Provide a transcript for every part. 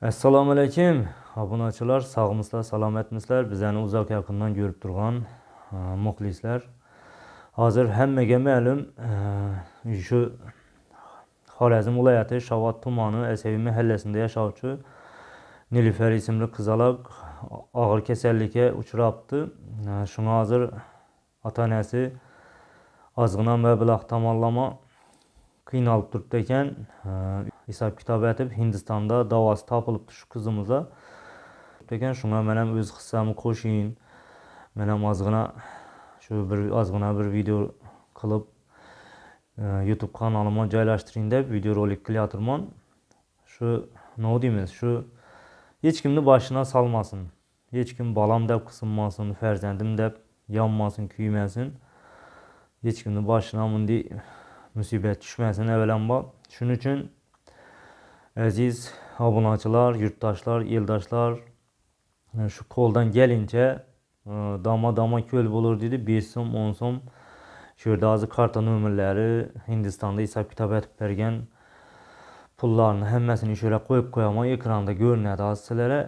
Assalomu alaykum. Obunachilar, sog'misizlar, salomatmisizlar? Bizani uzoq yaqindan ko'rib turgan muxlislar. Hozir hammaga ma'lum, shu Xorazm viloyati Shovot tumani Asaviy mahallasida yashovchi Nilufar ismli qizaloq og'ir kasallikka uchrabdi. Shunga hozir ota-onasi ozgina mablag' tomonlama qiynalib turibdi ekan. Hisob kitob etib Hindistonda davosi topilibdi shu qizimizga. Ekan shunga men ham o'z hissamni qo'shayin. Men ham ozgina bir video qilib YouTube kanalimga joylashtiring deb video rolik qilyapman. Shu nima deymiz? Shu hech kimni boshina solmasin. Hech kim balam deb qisinmasin, farzandim deb yonmasin, kuymasin. Hech kimni boshina bunday musibat tushmasin avvalambor. Shuning uchun aziz obunachilar, yurtdoshlar, eldoshlar, shu qo'ldan kelincha dama ko'l bo'lur dedi, 5 so'm, 10 so'm. Shu yerda hozir karta nomerlari, Hindistonda hisob kitob etib bergan pullarni hammasini shunga qo'yib qo'yaman, ekranda ko'rinadi. Sizlarga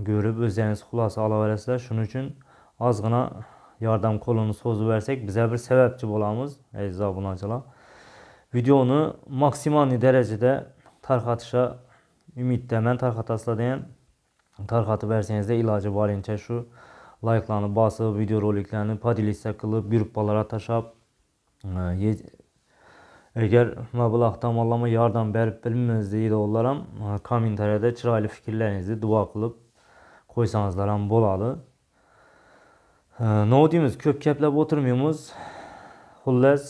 ko'rib o'zingiz xulosa olaverasizlar. Shuning uchun ozgina yordam qo'lini so'zib bersak, biza bir sababchi bo'lamiz, aziz obunachilar. Videoni maksimal darajada tarqatishga umiddaman. Tarqatasizlar degan, tarqatib bersangizda iloji boricha shu like'larni bosib, video roliklarni podelitsiya qilib, gruppalarga tashab, agar mablag' tomonlama yordam berib bilmaymiz deydilar ham kommentariyada chiroyli fikrlaringizni duo qilib qo'ysangizlar ham bo'ladi. Nima deymiz? Ko'p gaplab o'tirmaymiz. Xullas,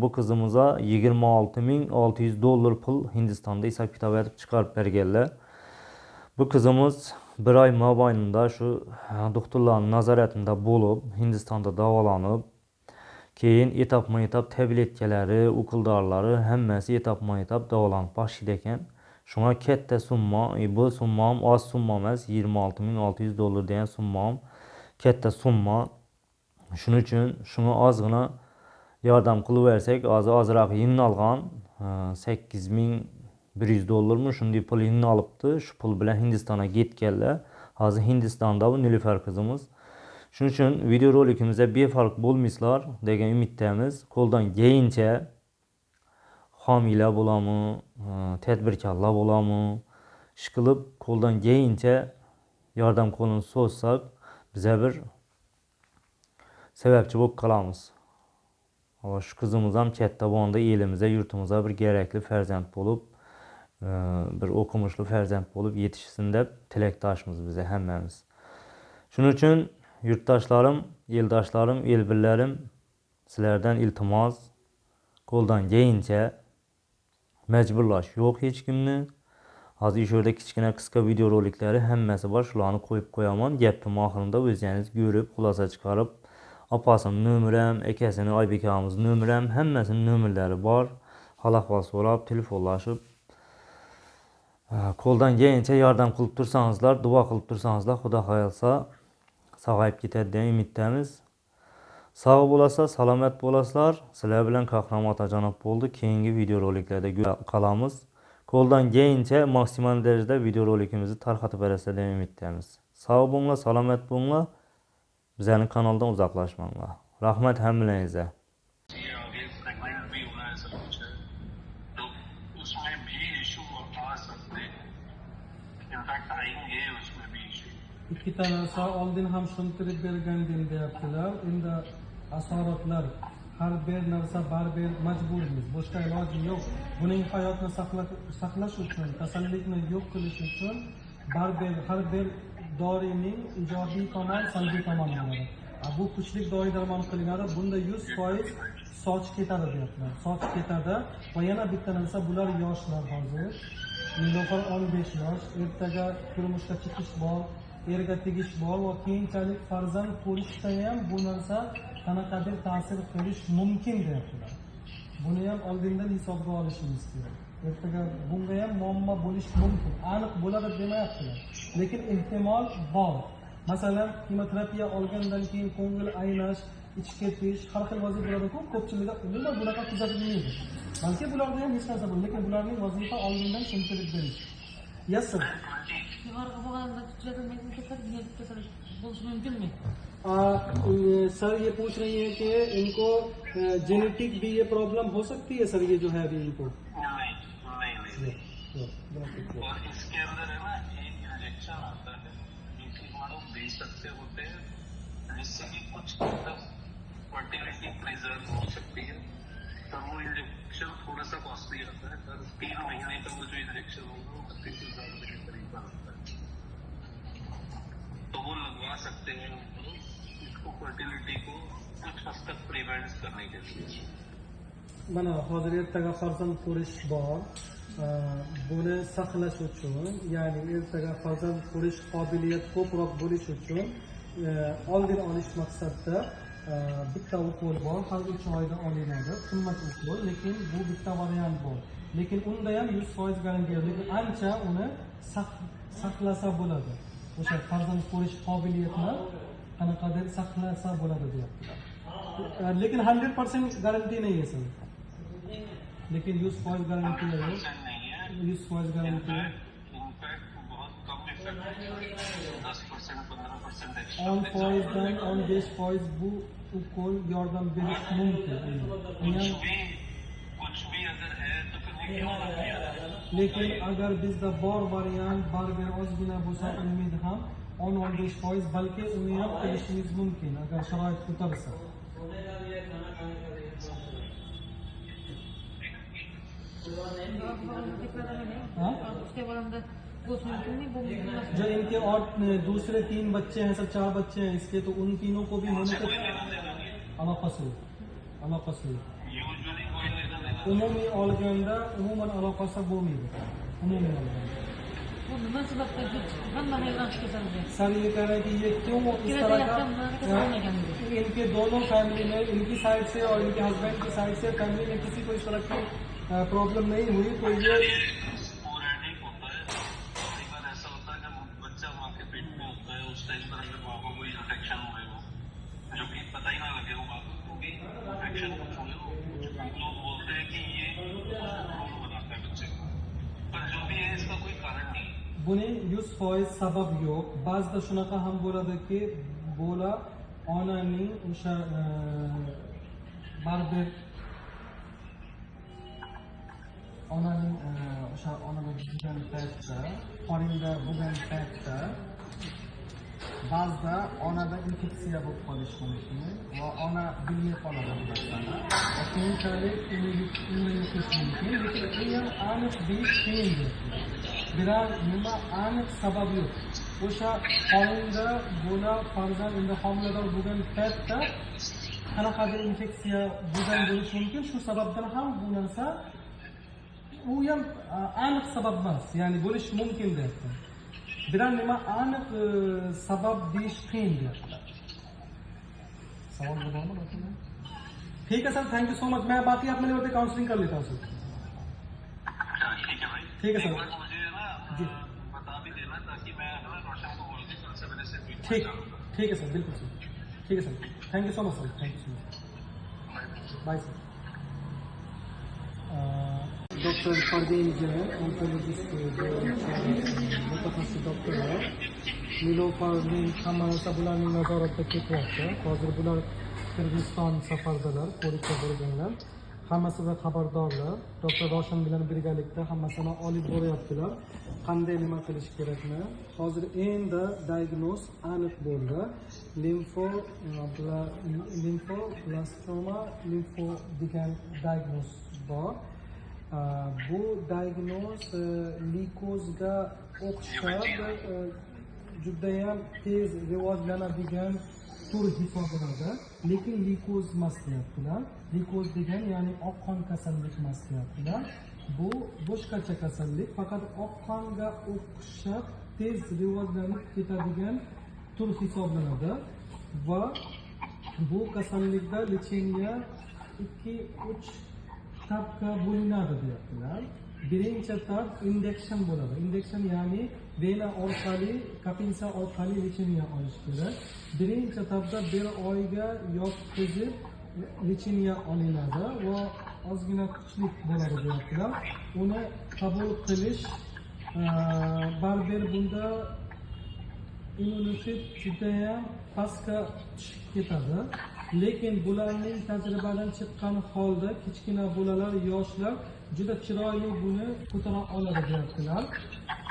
bu qizimizga $26,600 pul Hindistonda hisob kitob etib chiqarib berganlar. Bu qizimiz bir oy mobaynida shu doktorlarning nazoratida bo'lib, Hindistonda davolanib, keyin etapma-etap tabletkalari, ukol dorilar hammasi etapma-etap davolanib boshlaydi ekan. Shunga katta summa, bu summa ham oz summa emas, $26,600 degan summa ham katta summa. Shuning uchun shunga ozgina yordam qilib versak, ozroq yinni olgan $8,100 mi shunday pul yinni olibdi. Shu pul bilan Hindistonga ketganlar. Hozir Hindistonda bu Nilufar qizimiz. Shuning uchun video rolikimizda befarq bo'lmaysizlar degan umiddamiz. Qo'ldan kelgancha homiylar bo'lami, tadbirkorlar bo'lami, ish qilib qo'ldan kelgancha yordam qo'lini so'zsak, biza bir sababchi bo'lib qolamiz. Shu qizimiz ham katta bo'lganda elimizda, yurtimizda bir kerakli farzand bo'lib, bir o'qimishli farzand bo'lib yetishsin deb tilakdoshmiz biz hammamiz. Shuning uchun yurtdoshlarim, eldoshlarim, elbillarim, sizlardan iltimos, qo'ldan kelgancha majburlash yo'q hech kimni. Hozir shu yerda kichkina qisqa video roliklari hammasi bor, shularni qo'yib qo'yaman. Gapning oxirida o'zingiz ko'rib, xulosa chiqarib, opasining nomeri ham, akasining Oybek akamiz nomeri ham, hammasining nomerlari bor. Hol-ahvol so'rab, telefonlashib, qo'ldan kelgancha yordam qilib tursangizlar, duo qilib tursangizlar, Xudo xohlasa sog'ayib ketadi degan umiddamiz. Sog' bo'lasizlar, salomat bo'lasizlar. Sizlar bilan Qahramon Otajonov bo'ldi. Keyingi video roliklarda qolamiz. Qo'ldan kelgancha maksimal darajada video rolikimizni tarqatib berasizlar degan umiddamiz. Sog' bo'linglar, salomat bo'linglar. Bizning kanaldan uzoqlashmanglar. Rahmat hammalaringizga. Ikki tanasi oldin ham tushuntirib bergandim deyaptilar. Endi asoratlar har bir narsa baribir majburmiz. Boshqa iloji yo'q. Buning hayotni saqlash uchun, kasallikni yo'q qilish uchun baribir har bir dorining ijobiy tomon, salbiy tomoni bo'ladi. Bu kuchli dori darmon qilinadi. Bunda 100% soch ketadi deyaptilar. Soch ketadi va yana bitta narsa, bular yoshlar hozir. Nilufar 15 yosh, ertaga turmushga chiqish bor, erga tegish bor va keyinchalik farzand ko'rishda ham bu narsa qanaqadir ta'sir qilish mumkin deyaptilar. Buni ham oldindan hisobga olishimiz kerak. Ertaga bunga ham muammo bo'lishi mumkin. Aniq bo'ladi demayaptilar, lekin ehtimol bor. Masalan, kimyoterapiya olgandan keyin ko'ngil aynash, ichki ketish, har xil vazifalarni ko'pchilikda umuman bunaqa kuzatilmaydi. Balki bularda ham hech narsa bo'lmaydi, lekin bularning vazifa oldindan tushuntirib berish. Yasir. yuqori bo'lganda kuzatilmaydi kasal, yengil kasal bo'lishi mumkinmi? Sir ये पूछ रही है कि इनको जेनेटिक भी ये प्रॉब्लम हो सकती है सर, ये जो है अभी इनको? नहीं। और इसके अंदर है ना एक इंजेक्शन आता है जिसकी मानो 20 से होते हैं, जिससे कि कुछ फर्टिलिटी प्रिजर्व हो सकती है। तो वो इंजेक्शन थोड़ा सा कॉस्टली आता है सर, 3 महीने का वो जो इंजेक्शन होगा वो 35,000 के करीब का आता है, तो वो लगवा सकते हैं इसको फर्टिलिटी को कुछ हद तक प्रिवेंट करने के लिए। mana hozir ertaga farzand ko'rish bor, buni saqlash uchun, ya'ni ertaga farzand ko'rish qobiliyat ko'proq bo'lish uchun oldin olish maqsadida bitta ukol bor, har 3 oyda olinadi, qimmat ukol, lekin bu bitta variant bor, lekin unda ham 100% garantiya yo'q, lekin ancha uni saqlasa bo'ladi, o'sha farzand ko'rish qobiliyatini qanaqadir saqlasa bo'ladi deyaptilar, lekin 100% garanti नहीं है सर, लेकिन 100% गारंटी है, 100% गारंटी है। इनफैक्ट बहुत कम इफेक्ट है, 10% 15% On poison, on this poison bu ukol yordam berish mumkin. कुछ भी अगर है तो फिर वो क्यों ना किया जाए? लेकिन अगर bizda bor variant baribir ozgina bo'lsa umid ham 10-15% balki uni ham qilishimiz mumkin agar sharoit ko'tarsa. उसके बाद अंदर कुछ मुमकिन नहीं वो जो इनके और दूसरे 3 बच्चे हैं, सब 4 बच्चे हैं इसके, तो उन तीनों को भी होने के अला फसल यूजुअली कोई लेना देना उमूमी ऑल के अंदर उमूमन अला फसल वो नहीं होता, उमूमी ऑल वो मतलब हम बनेगा उसके साथ सर ये कह रहे हैं कि ये क्यों इस तरह का, इनके दोनों फैमिली में, इनकी साइड से और इनके हस्बैंड की साइड से फैमिली में किसी को इस तरह की प्रॉब्लम नहीं हुई, तो ये स्पोरेडिक होता है। कई बार ऐसा होता है जब बच्चा माँ के पेट में होता है उस टाइम पर अगर माँ को कोई इन्फेक्शन हुए हो, जो कि पता ही ना लगे हो माँ को भी इन्फेक्शन हुए हो, लोग बोलते हैं कि ये प्रॉब्लम बनाता है बच्चे को, पर जो भी है इसका कोई कारण नहीं। buni 100% sabab yo'q. Ba'zida shunaqa ham bo'ladiki, bola onaning o'sha baribir onaning o'sha onaga bo'lgan paytda, qorinda bo'lgan paytda ba'zida onada infeksiya bo'lib qolishi mumkin va ona bilmay qoladi bu narsani. Keyinchalik uni yuqish mumkin, lekin u ham aniq deyish qiyin. Biror nima aniq sabab yo'q. O'sha qorinda bola farzand endi homilador bo'lgan paytda qanaqadir infeksiya bo'lgan bo'lishi mumkin, shu sababdan ham bu narsa u ham aniq sabab emas, ya'ni bo'lishi mumkin deyapti. biror nima aniq sabab deyish qiyin deyaptilar. savol bormi doktor? ठीक है sir, thank you so much. मैं बाकी आप मेरे होते काउंसलिंग कर लेता हूँ सर. ठीक है भाई, ठीक है सर. एक बार मुझे ना बता भी देना ताकि मैं ना रोशन को बोल के कल से मेरे से ठीक है सर, बिल्कुल सर. ठीक है sir, thank you so much sir, thank you so much. Bye sir. Doctor Parveen Jain oncologist mutaxassis doktorlar Nilofarning hamma narsa bularning nazoratida ketyapti. Hozir bular Qirg'iziston safardalar, ko'rikka bo'lganlar. Hammasidan xabardorlar. Doktor Roshan bilan birgalikda hammasini olib boryaptilar. Qanday nima qilish kerakmi? Hozir endi diagnoz aniq bo'ldi. Limfoblastoma degan diagnoz bor. Bu diagnoz likozga o'xshab judayam tez rivojlanadigan tur hisoblanadi, lekin likoz emas deyaptilar. Likoz degan ya'ni oq qon kasallik emas deyaptilar. Bu boshqacha kasallik, faqat oq qonga o'xshab tez rivojlanib ketadigan tur hisoblanadi va bu kasallikda lecheniya 2-3 tabqa bo'linadi deyaptilar. Birinchi tab injection bo'ladi. Injection ya'ni vena orqali, kapinsa orqali lecheniya olish kerak. Birinchi tabda 1 oyga yotqizib lecheniya olinadi va ozgina kuchli bo'ladi deyaptilar. Uni qabul qilish baribir bir bunda immunitet judayam pastga tushib ketadi. Lekin bularning tajribadan chiqqan holda kichkina bolalar, yoshlar juda chiroyli buni ko'tara oladi deyaptilar.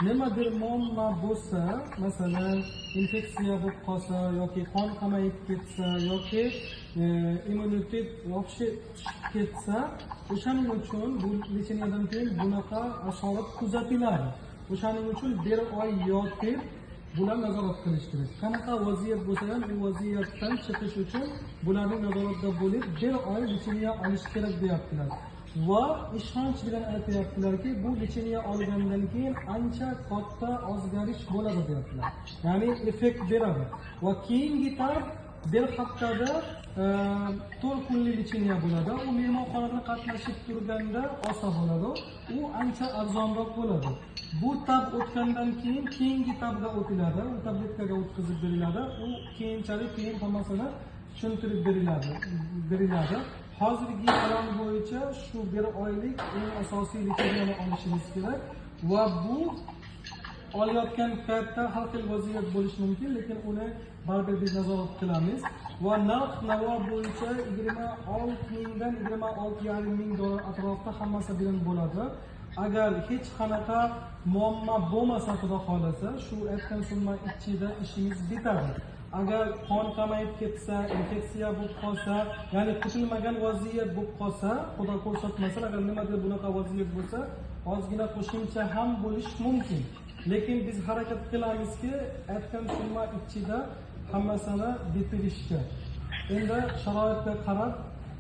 Nimadir muammo bo'lsa, masalan, infeksiya bo'lib qolsa yoki qon qamayib ketsa yoki immunitet voqshi tushib ketsa, o'shaning uchun bu lecheniyadan keyin bunaqa asorat kuzatiladi. O'shaning uchun bir oy yotib bular nazorat qilish kerak. Qanaqa vaziyat bo'lsa ham, u vaziyatdan chiqish uchun bularning nazoratda bo'lib, bir oy lecheniya olish kerak deyaptilar. Va ishonch bilan aytyaptilarki, bu lecheniya olgandan keyin ancha katta o'zgarish bo'ladi deyaptilar. Ya'ni effekt beradi. Va keyingi tab bir haftada 4 kunlik lecheniya bo'ladi. U mehmonxonada qatnashib turganda osa bo'ladi. U ancha arzonroq bo'ladi. Bu tab o'tgandan keyin keyingi tabga o'tiladi. U tabletkaga o'tkazib beriladi. U keyinchalik hammasini tushuntirib beriladi. Hozirgi plan bo'yicha shu bir oylik eng asosiy lecheniyalarni olishimiz kerak va bu olayotgan paytda har xil vaziyat bo'lishi mumkin, lekin uni baribir biz nazorat qilamiz va narx-navo bo'yicha 26 mingdan 26,5 ming dollar atrofida hammasi bilan bo'ladi. Agar hech qanaqa muammo bo'lmasa, xudo xolasa, shu aytgan summa ichida ishimiz bitadi. Agar qon qamayib ketsa, infeksiya bo'lib qolsa, ya'ni kutilmagan vaziyat bo'lib qolsa, xudo ko'rsatmasin, agar nimadir bunaqa vaziyat bo'lsa, ozgina qo'shimcha ham bo'lish mumkin. Lekin biz harakat qilamizki, aytgan summa ichida hammasini bitirishga. Endi sharoitga qarab,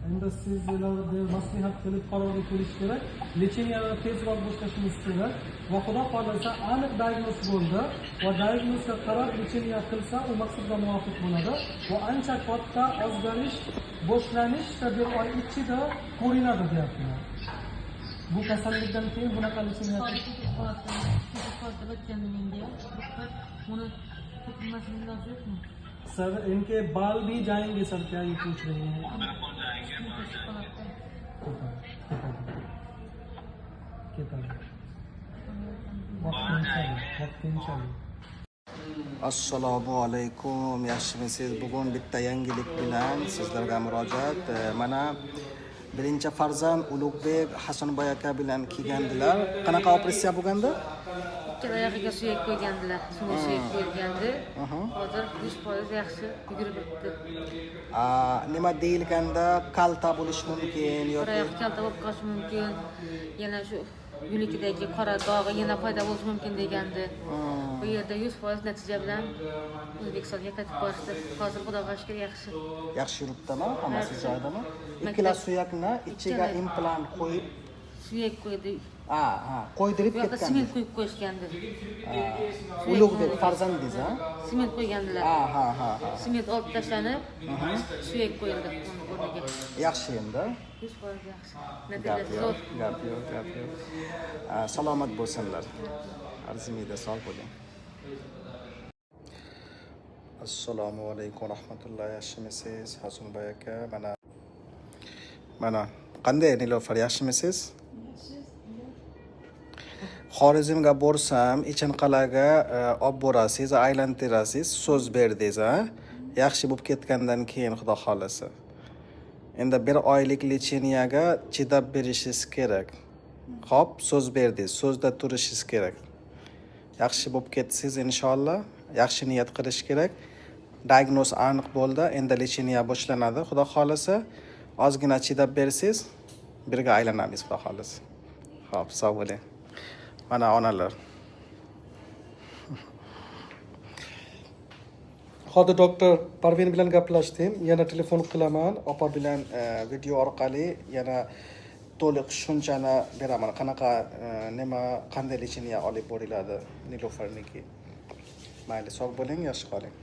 endi sizlarga maslahat qilib qarorga kelish kerak. Lecheniyani tezroq boshlashimiz kerak va xudo xolasa aniq diagnoz bo'ldi va diagnozga qarab lecheniya qilsa, u maqsadga muvofiq bo'ladi va ancha katta o'zgarish boshlanish bir oy ichida ko'rinadi deyaptilar. Bu kasallikdan keyin bunaqa lecheniya sir इनके बाल भी जाएंगे सर, क्या ये पूछ रही हैं? बिल्कुल जाएंगे, बाहर जाएंगे। Assalomu alaykum, yaxshimisiz? Bugun bitta yangilik bilan sizlarga murojaat. Mana birinchi farzand Ulug'bek Hasanboy aka bilan kelgandilar. Qanaqa operatsiya bo'lganda? ikkala oyog'iga suyak qo'ygandilar, suyak qo'yilgandi. Hozir 100% yaxshi yugurib o'tdi. Nima deyilganda, kalta bo'lish mumkin yoki Oyoq kalta bo'lib qolishi mumkin. Yana shu yo'likidagi qora dog'i yana paydo bo'lishi mumkin degandi. Bu yerda 100% natija bilan O'zbekistonga qaytib borishdi. Hozir xudoga shukr yaxshi. yaxshi yuribdimi? Hammasi joyidami? Ikkala suyakni ichiga implant qo'yib, suyak qo'ydi. qo'ydirib Bu yoqda ketgan. sement qo'yib qo'yishgandi. Ulug'bek farzandingiz, ha? Sement qo'ygandilar. Ha. Sement olib tashlanib, suyak qo'yildi o'rniga. Yaxshi endi. 100% yaxshi. Gap Natijasi yo'q, zo'r. gap yo'q. Salomat bo'lsinlar. Arzimida sog' bo'ling. Assalomu alaykum rahmatullohi, yaxshimisiz? Hasanboy aka, mana qanday Nilofar, yaxshimisiz? Xorazmga borsam, Ichanqal'aga olib borasiz, aylantirasiz, so'z berdingiz, ha? Yaxshi bo'lib ketgandan keyin xudo xolasa. Endi bir oylik lecheniyaga chidab berishingiz kerak. Xo'p, so'z berdingiz, so'zda turishingiz kerak. Yaxshi bo'lib ketsiz inshaalloh. Yaxshi niyat qilish kerak. Diagnoz aniq bo'ldi, endi lecheniya boshlanadi. Xudo xolasa, ozgina chidab bersiz, birga aylanamiz xudo xolasa. Xo'p, sog' bo'ling. Mana onalar. Hozir doktor Parvin bilan gaplashdim. Yana telefon qilaman. Opa bilan video orqali yana to'liq tushunchani beraman. Qanaqa nima, qanday lecheniya olib boriladi Nilofarniki. Mayli, sog' bo'ling, yaxshi qoling.